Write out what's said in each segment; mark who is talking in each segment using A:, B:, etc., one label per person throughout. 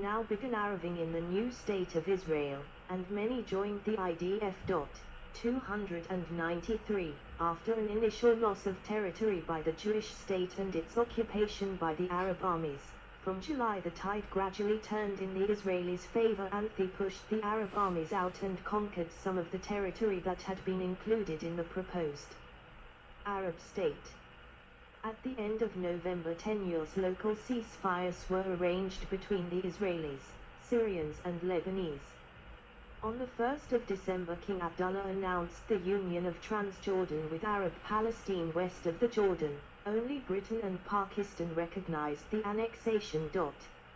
A: now began arriving in the new state of Israel, and many joined the IDF. 293, after an initial loss of territory by the Jewish state and its occupation by the Arab armies. From July the tide gradually turned in the Israelis' favor and they pushed the Arab armies out and conquered some of the territory that had been included in the proposed Arab state. At the end of November 10 years local ceasefires were arranged between the Israelis, Syrians and Lebanese. On the 1st of December King Abdullah announced the union of Transjordan with Arab Palestine west of the Jordan. Only Britain and Pakistan recognized the annexation.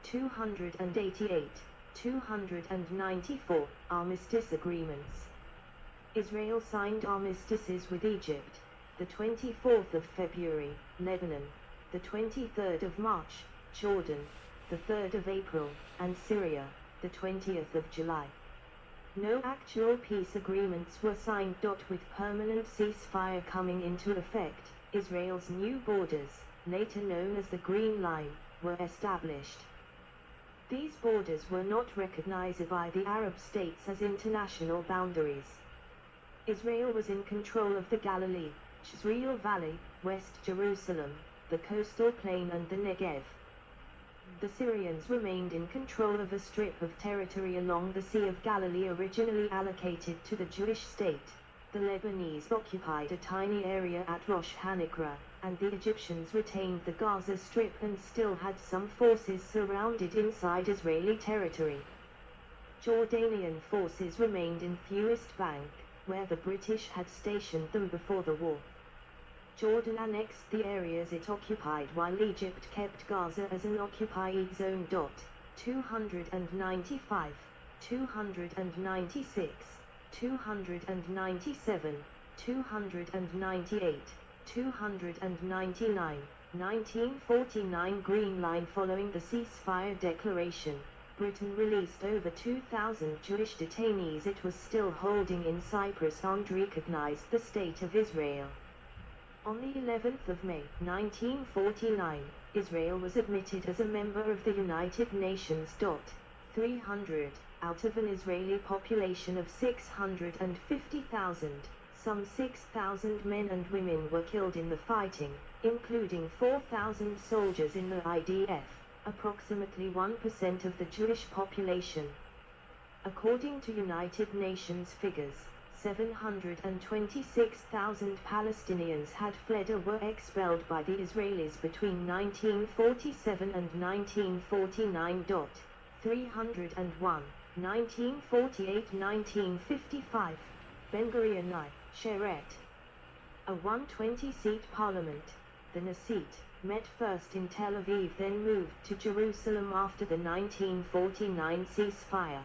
A: 288, 294 armistice agreements. Israel signed armistices with Egypt, the 24th of February, Lebanon, the 23rd of March, Jordan, the 3rd of April, and Syria, the 20th of July. No actual peace agreements were signed. With permanent ceasefire coming into effect, Israel's new borders, later known as the Green Line, were established. These borders were not recognized by the Arab states as international boundaries. Israel was in control of the Galilee, Jezreel Valley, West Jerusalem, the coastal plain and the Negev. The Syrians remained in control of a strip of territory along the Sea of Galilee originally allocated to the Jewish state. The Lebanese occupied a tiny area at Rosh Hanikra, and the Egyptians retained the Gaza Strip and still had some forces surrounded inside Israeli territory. Jordanian forces remained in West Bank, where the British had stationed them before the war. Jordan annexed the areas it occupied while Egypt kept Gaza as an occupied zone. 295, 296, 297, 298, 299, 1949 Green Line. Following the ceasefire declaration, Britain released over 2,000 Jewish detainees it was still holding in Cyprus and recognized the State of Israel. On the 11th of May 1949, Israel was admitted as a member of the United Nations. 300, out of an Israeli population of 650,000, some 6,000 men and women were killed in the fighting, including 4,000 soldiers in the IDF, approximately 1% of the Jewish population. According to United Nations figures, 726,000 Palestinians had fled or were expelled by the Israelis between 1947 and 1949. 301, 1948-1955, Ben-Gurion I, Sheret. A 120-seat parliament, the Knesset, met first in Tel Aviv then moved to Jerusalem after the 1949 ceasefire.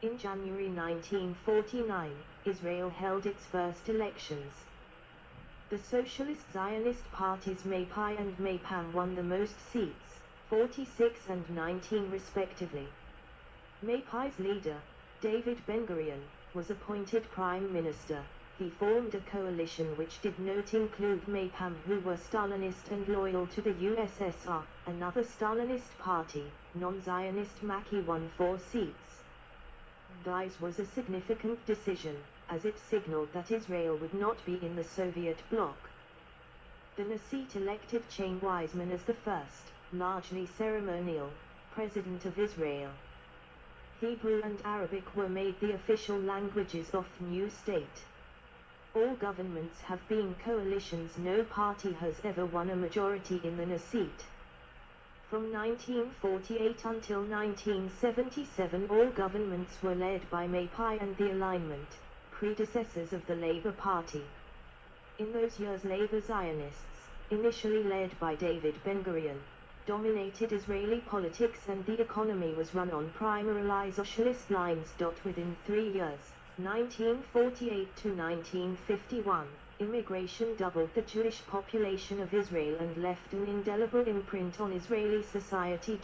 A: In January 1949, Israel held its first elections. The Socialist Zionist parties Maipai and Maipam won the most seats, 46 and 19 respectively. Maipai's leader, David Ben-Gurion, was appointed prime minister. He formed a coalition which did not include Maipam, who were Stalinist and loyal to the USSR. Another Stalinist party, non-Zionist Mackey, won 4 seats. This was a significant decision, as it signaled that Israel would not be in the Soviet bloc. The Knesset elected Chaim Weizmann as the first, largely ceremonial, president of Israel. Hebrew and Arabic were made the official languages of the new state. All governments have been coalitions. No party has ever won a majority in the Knesset. From 1948 until 1977 all governments were led by Maipai and the Alignment, predecessors of the Labour Party. In those years Labour Zionists, initially led by David Ben-Gurion, dominated Israeli politics and the economy was run on primarily socialist lines. Within 3 years, 1948 to 1951, immigration doubled the Jewish population of Israel and left an indelible imprint on Israeli society.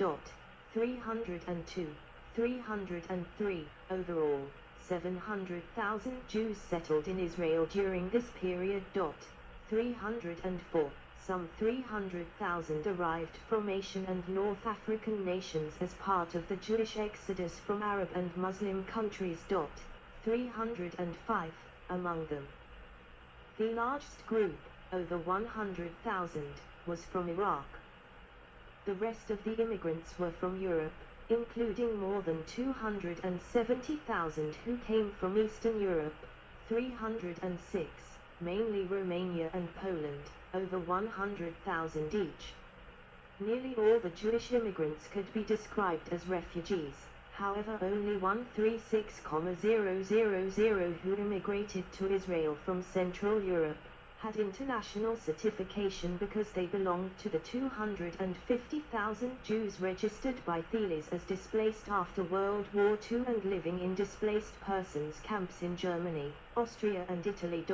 A: 302, 303, overall, 700,000 Jews settled in Israel during this period. 304, Some 300,000 arrived from Asian and North African nations as part of the Jewish exodus from Arab and Muslim countries. 305 among them. The largest group, over 100,000, was from Iraq. The rest of the immigrants were from Europe, including more than 270,000 who came from Eastern Europe, 306, mainly Romania and Poland, over 100,000 each. Nearly all the Jewish immigrants could be described as refugees, however only 136,000 who immigrated to Israel from Central Europe had international certification because they belonged to the 250,000 Jews registered by Thales as displaced after World War II and living in displaced persons camps in Germany, Austria and Italy.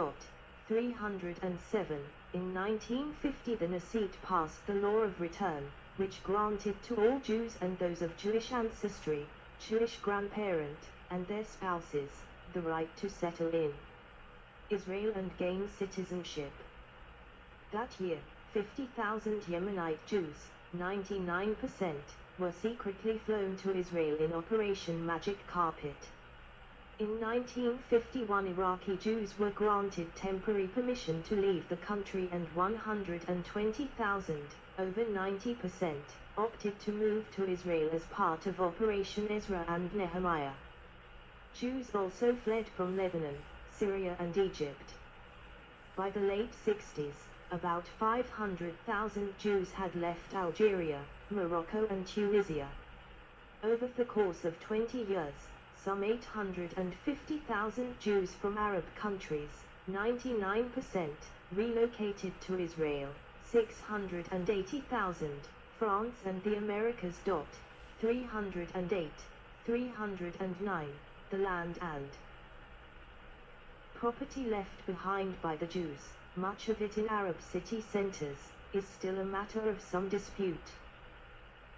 A: 307. In 1950 the Knesset passed the Law of Return, which granted to all Jews and those of Jewish ancestry, Jewish grandparent, and their spouses, the right to settle in Israel and gain citizenship. That year, 50,000 Yemenite Jews, 99%, were secretly flown to Israel in Operation Magic Carpet. In 1951 Iraqi Jews were granted temporary permission to leave the country and 120,000, over 90%, opted to move to Israel as part of Operation Ezra and Nehemiah. Jews also fled from Lebanon, Syria and Egypt. By the late 60s, about 500,000 Jews had left Algeria, Morocco and Tunisia. Over the course of 20 years, some 850,000 Jews from Arab countries, 99%, relocated to Israel, 680,000, France and the Americas. 308, 309, the land and property left behind by the Jews, much of it in Arab city centers, is still a matter of some dispute.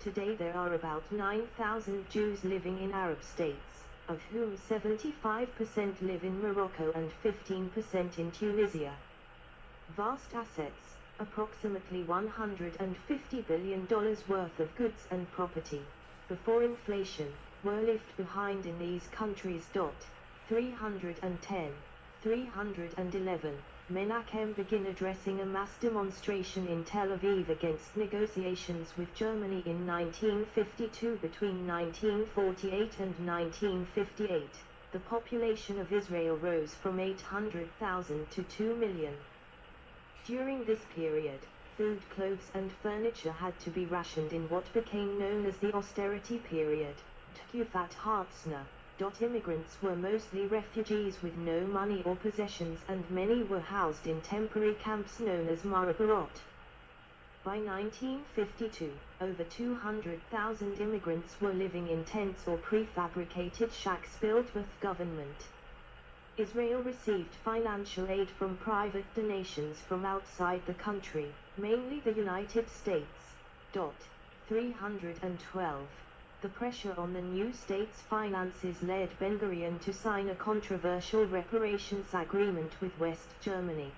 A: Today there are about 9,000 Jews living in Arab states, of whom 75% live in Morocco and 15% in Tunisia. Vast assets, approximately $150 billion worth of goods and property, before inflation, were left behind in these countries. 310, 311, Menachem began addressing a mass demonstration in Tel Aviv against negotiations with Germany in 1952. Between 1948 and 1958, the population of Israel rose from 800,000 to 2 million. During this period, food, clothes and furniture had to be rationed in what became known as the austerity period, Tqufat Hartzna. Immigrants were mostly refugees with no money or possessions and many were housed in temporary camps known as Marabarot. By 1952, over 200,000 immigrants were living in tents or prefabricated shacks built with government. Israel received financial aid from private donations from outside the country, mainly the United States. 312. The pressure on the new state's finances led Ben-Gurion to sign a controversial reparations agreement with West Germany.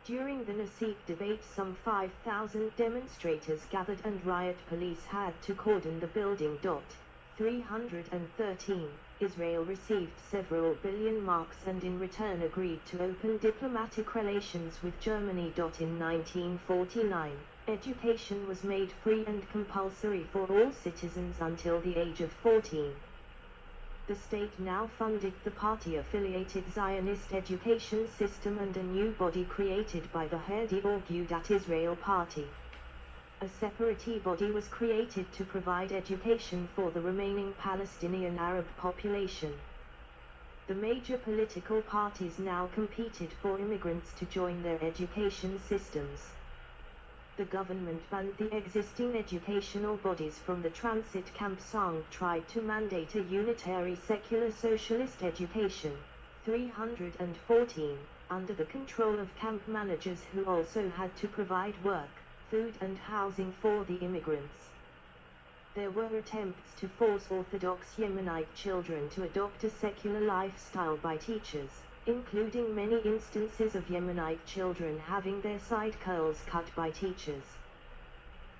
A: During the Knesset debate some 5,000 demonstrators gathered and riot police had to cordon the building. 313. Israel received several billion marks and in return agreed to open diplomatic relations with Germany. In 1949, education was made free and compulsory for all citizens until the age of 14. The state now funded the party-affiliated Zionist education system and a new body created by the Ha'edi Agudat Israel Party. A separate body was created to provide education for the remaining Palestinian Arab population. The major political parties now competed for immigrants to join their education systems. The government banned the existing educational bodies from the transit camps and tried to mandate a unitary secular socialist education. 314, under the control of camp managers who also had to provide work, food and housing for the immigrants. There were attempts to force Orthodox Yemenite children to adopt a secular lifestyle by teachers, including many instances of Yemenite children having their side curls cut by teachers.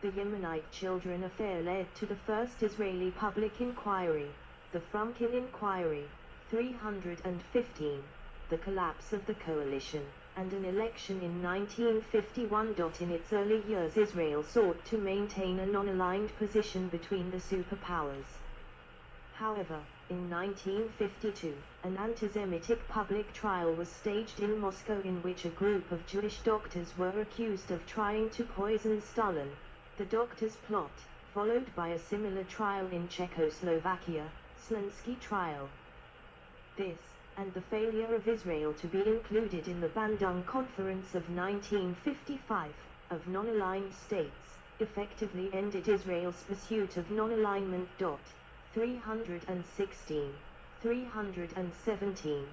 A: The Yemenite children affair led to the first Israeli public inquiry, the Frumkin Inquiry, 315, the collapse of the coalition, and an election in 1951. In its early years, Israel sought to maintain a non-aligned position between the superpowers. However, in 1952, an anti-Semitic public trial was staged in Moscow in which a group of Jewish doctors were accused of trying to poison Stalin. The doctors' plot, followed by a similar trial in Czechoslovakia, Slunski trial. This, and the failure of Israel to be included in the Bandung Conference of 1955, of non-aligned states, effectively ended Israel's pursuit of non-alignment. 316, 317,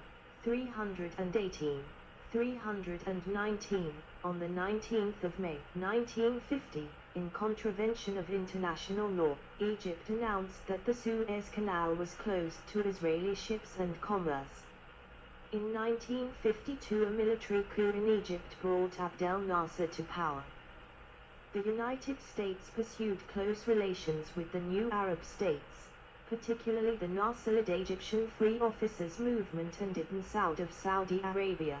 A: 318, 319, on the 19th of May 1950, in contravention of international law, Egypt announced that the Suez Canal was closed to Israeli ships and commerce. In 1952, a military coup in Egypt brought Abdel Nasser to power. The United States pursued close relations with the new Arab states, particularly the Nasser-led Egyptian Free Officers Movement and Ibn Saud of Saudi Arabia.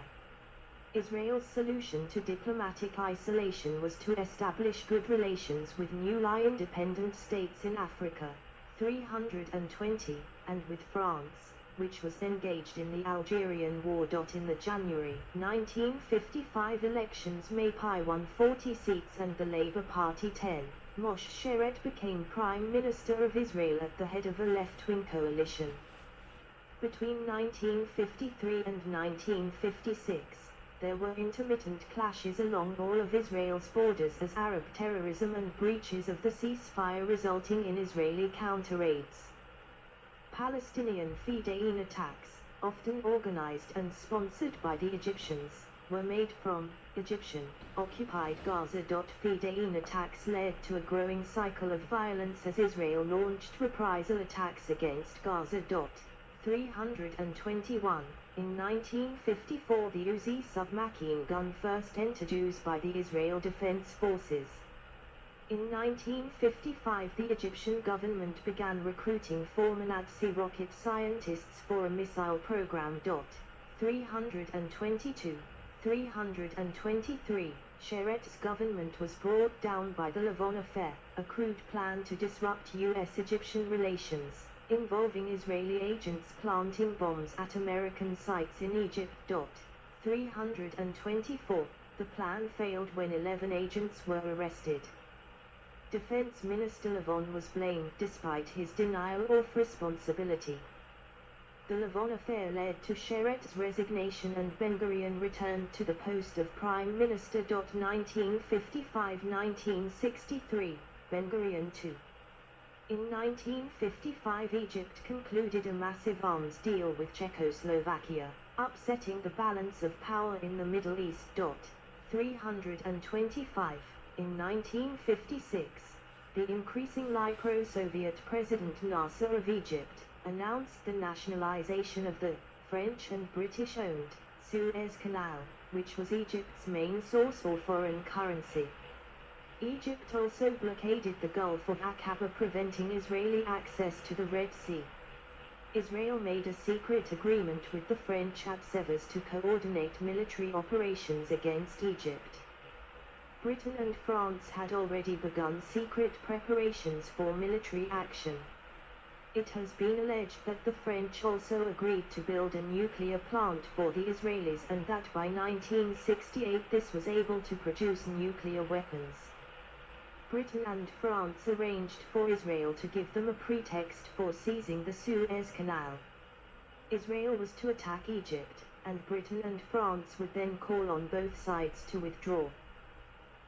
A: Israel's solution to diplomatic isolation was to establish good relations with newly independent states in Africa, 320, and with France, which was engaged in the Algerian War. In the January 1955 elections, Mapai won 40 seats and the Labour Party 10. Moshe Sharett became Prime Minister of Israel at the head of a left-wing coalition. Between 1953 and 1956, there were intermittent clashes along all of Israel's borders as Arab terrorism and breaches of the ceasefire resulting in Israeli counter-raids. Palestinian Fedayeen attacks, often organized and sponsored by the Egyptians, were made from Egyptian-occupied Gaza. Fedayeen attacks led to a growing cycle of violence as Israel launched reprisal attacks against Gaza. 321. In 1954, the Uzi submachine gun first entered use by the Israel Defense Forces. In 1955, the Egyptian government began recruiting former Nazi rocket scientists for a missile program. 322. 323. Sharett's government was brought down by the Lavon Affair, a crude plan to disrupt U.S.-Egyptian relations, involving Israeli agents planting bombs at American sites in Egypt. 324. The plan failed when 11 agents were arrested. Defense Minister Lavon was blamed despite his denial of responsibility. The Lavon affair led to Sharett's resignation and Ben-Gurion returned to the post of Prime Minister. 1955-1963, Ben-Gurion II. In 1955, Egypt concluded a massive arms deal with Czechoslovakia, upsetting the balance of power in the Middle East. 325. In 1956, the increasingly pro-Soviet President Nasser of Egypt announced the nationalization of the French and British-owned Suez Canal, which was Egypt's main source for foreign currency. Egypt also blockaded the Gulf of Aqaba, preventing Israeli access to the Red Sea. Israel made a secret agreement with the French at Sevres to coordinate military operations against Egypt. Britain and France had already begun secret preparations for military action. It has been alleged that the French also agreed to build a nuclear plant for the Israelis and that by 1968 this was able to produce nuclear weapons. Britain and France arranged for Israel to give them a pretext for seizing the Suez Canal. Israel was to attack Egypt, and Britain and France would then call on both sides to withdraw.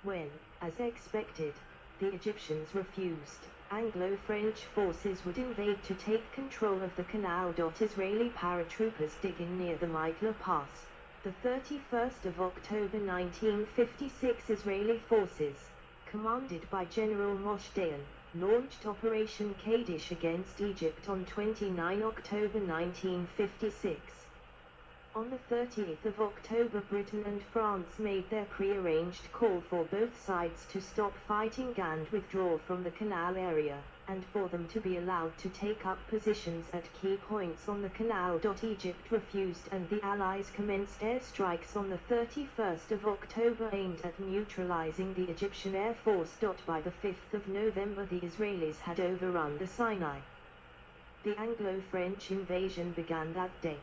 A: When, as expected, the Egyptians refused, Anglo-French forces would invade to take control of the canal. Israeli paratroopers digging near the Meitler Pass. The 31st of October 1956, Israeli forces, commanded by General Moshe Dayan, launched Operation Kadesh against Egypt on 29 October 1956. On the 30th of October, Britain and France made their pre-arranged call for both sides to stop fighting and withdraw from the canal area, and for them to be allowed to take up positions at key points on the canal. Egypt refused, and the Allies commenced airstrikes on the 31st of October aimed at neutralizing the Egyptian Air Force. By the 5th of November, the Israelis had overrun the Sinai. The Anglo-French invasion began that day.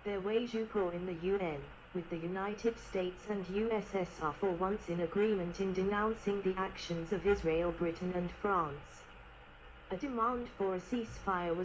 A: There was uproar in the UN, with the United States and USSR for once in agreement in denouncing the actions of Israel, Britain and France. A demand for a ceasefire was